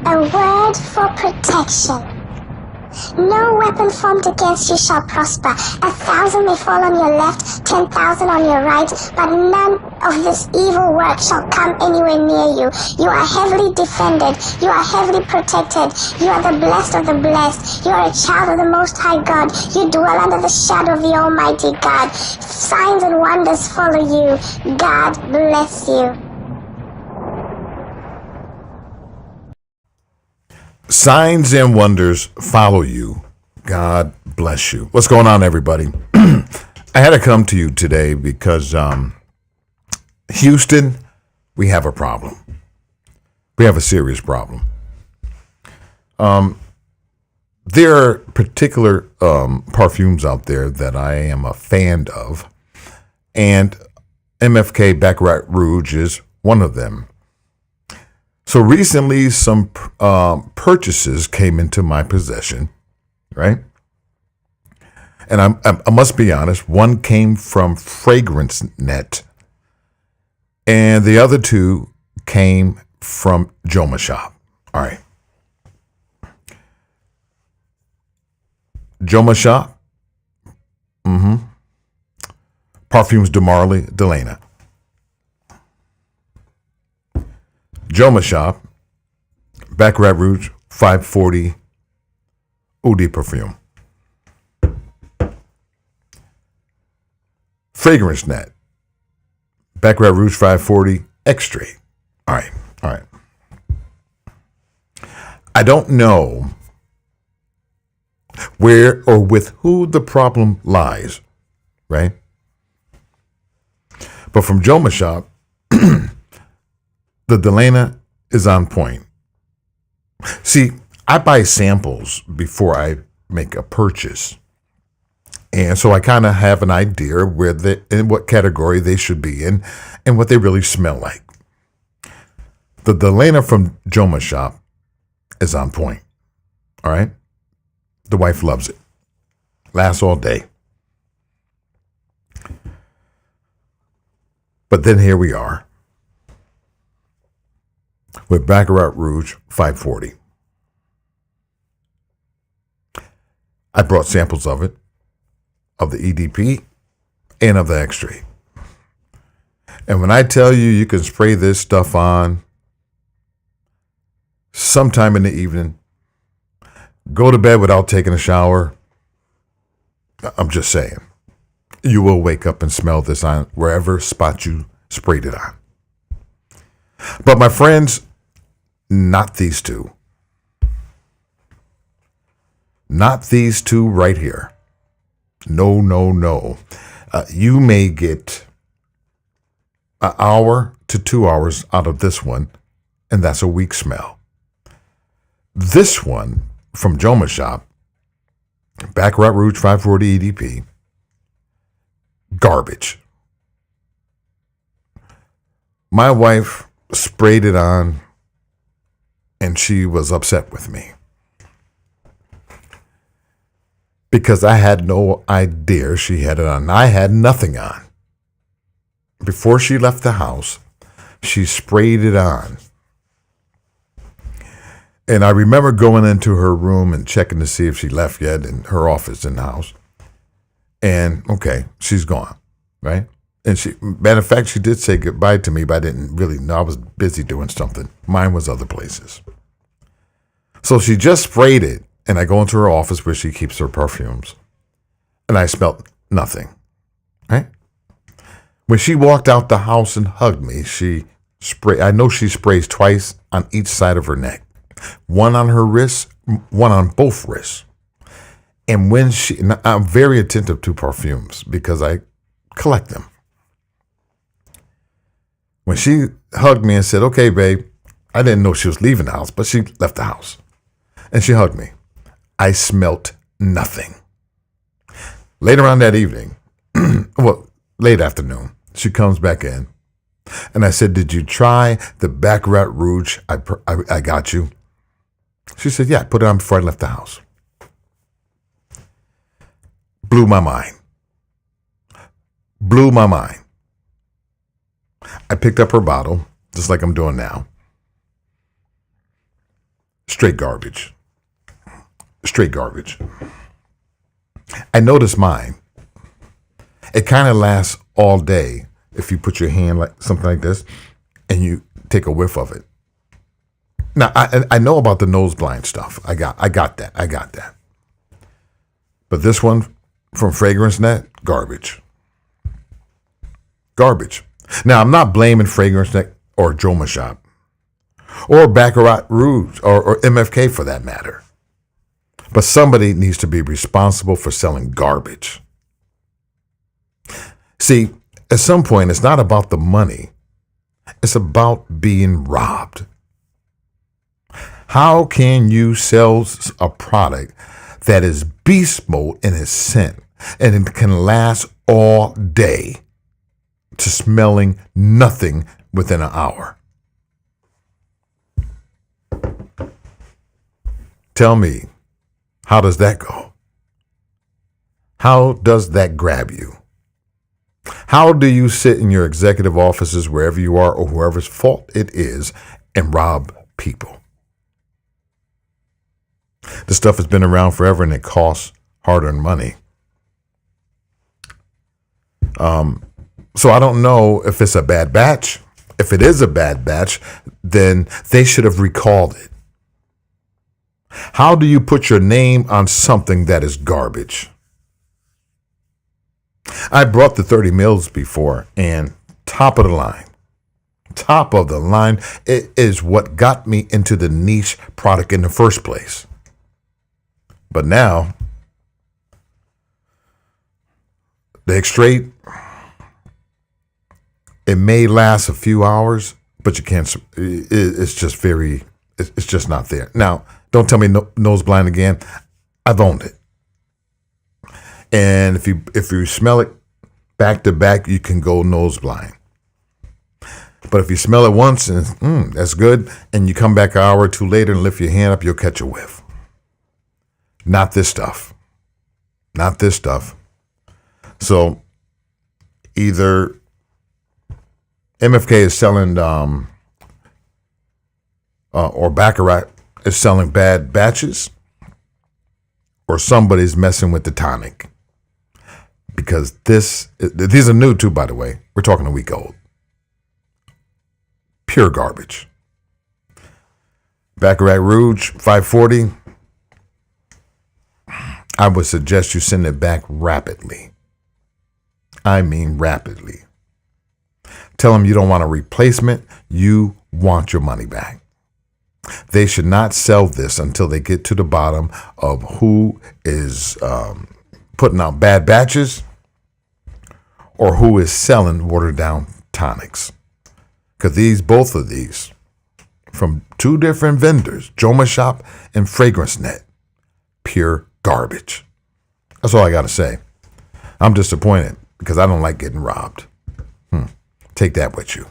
A word for protection. No weapon formed against you shall prosper. 1,000 may fall on your left, 10,000 on your right, but none of this evil work shall come anywhere near you. You are heavily defended. You are heavily protected. You are the blessed of the blessed. You are a child of the Most High God. You dwell under the shadow of the Almighty God. Signs and wonders follow you. God bless you. Signs and wonders follow you. God bless you. What's going on, everybody? I had to come to you today because Houston, we have a problem. We have a serious problem. There are particular perfumes out there that I am a fan of, and MFK Baccarat Rouge is one of them. So recently, some purchases came into my possession, right? And I must be honest, one came from Fragrance Net, and the other two came from Joma Shop. All right. Joma Shop, Parfums de Marley, Delana. Joma Shop, Baccarat Rouge, 540 Oud perfume. Fragrance Net, Baccarat Rouge, 540 Extra. All right. I don't know where or with who the problem lies, right? But from Joma Shop, the Delana is on point. See, I buy samples before I make a purchase. And so I kind of have an idea where in what category they should be in and what they really smell like. The Delana from Joma Shop is on point. All right? The wife loves it. Lasts all day. But then here we are with Baccarat Rouge 540. I brought samples of it, of the EDP and of the Extra. And when I tell you you can spray this stuff on sometime in the evening, go to bed without taking a shower, I'm just saying, you will wake up and smell this on wherever spot you sprayed it on. But my friends, not these two. Not these two right here. No. You may get an hour to 2 hours out of this one, and that's a weak smell. This one from Joma Shop, Baccarat Rouge 540 EDP, garbage. My wife sprayed it on, and she was upset with me because I had no idea she had it on. I had nothing on. Before she left the house, she sprayed it on. And I remember going into her room and checking to see if she left yet in her office in the house. And okay, she's gone, right? And matter of fact, she did say goodbye to me, but I didn't really know. I was busy doing something. Mine was other places. So she just sprayed it, and I go into her office where she keeps her perfumes, and I smelled nothing, right? When she walked out the house and hugged me, I know she sprays twice on each side of her neck, one on her wrist, one on both wrists. And I'm very attentive to perfumes because I collect them. When she hugged me and said, "Okay, babe," I didn't know she was leaving the house, but she left the house. And she hugged me. I smelt nothing. Later on that evening, late afternoon, she comes back in. And I said, "Did you try the Baccarat Rouge I got you?" She said, "Yeah, I put it on before I left the house." Blew my mind. I picked up her bottle, just like I'm doing now. Straight garbage. Straight garbage. I noticed mine. It kind of lasts all day if you put your hand like something like this and you take a whiff of it. Now, I know about the nose blind stuff. I got that. But this one from Fragrance Net, garbage. Garbage. Now, I'm not blaming Fragrance Net or Joma Shop or Baccarat Rouge or MFK for that matter. But somebody needs to be responsible for selling garbage. See, at some point, it's not about the money. It's about being robbed. How can you sell a product that is beast mode in its scent and it can last all day to smelling nothing within an hour? Tell me, how does that go? How does that grab you? How do you sit in your executive offices, wherever you are or whoever's fault it is, and rob people? This stuff has been around forever and it costs hard-earned money. So I don't know if it's a bad batch. If it is a bad batch, then they should have recalled it. How do you put your name on something that is garbage? I brought the 30 mils before, and top of the line, it is what got me into the niche product in the first place. But now, the X-Straight, it may last a few hours, but you can't, it's just not there. Now, don't tell me nose blind again. I've owned it. And if you smell it back to back, you can go nose blind. But if you smell it once and that's good, and you come back an hour or two later and lift your hand up, you'll catch a whiff. Not this stuff. Not this stuff. So either MFK is selling or Baccarat is selling bad batches, or somebody's messing with the tonic. Because these are new too, by the way. We're talking a week old. Pure garbage. Baccarat Rouge 540. I would suggest you send it back rapidly. I mean rapidly. Tell them you don't want a replacement. You want your money back. They should not sell this until they get to the bottom of who is putting out bad batches or who is selling watered down tonics. Because both of these, from two different vendors, Joma Shop and Fragrance Net, pure garbage. That's all I got to say. I'm disappointed because I don't like getting robbed. Take that with you.